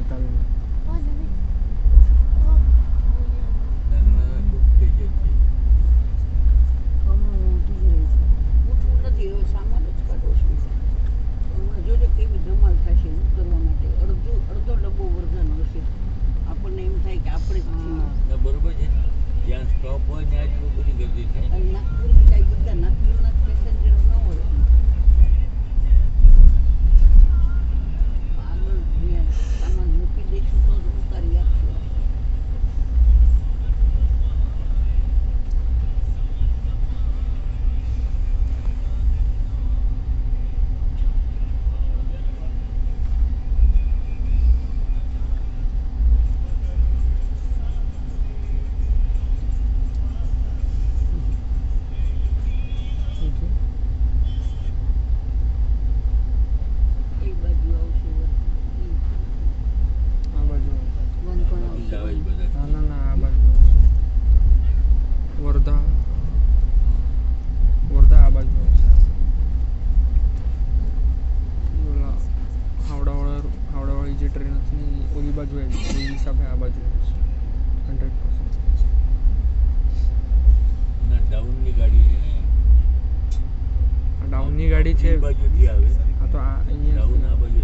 વડતાલમાં બરોબર છે જ્યાં સ્ટોપ હોય ત્યાં એટલું બધી ગરદી થાય વર્ધા આ બાજુ આવશે. હાવડાવાળી જે ટ્રેન હતી ઓલી બાજુ આવી એ હિસાબે આ બાજુ આવશે 100%. ડાઉનની ગાડી છે ને ડાઉનની ગાડી છે બાજુથી આવે આ તો આ અહીંયા ડાઉન આ બાજુ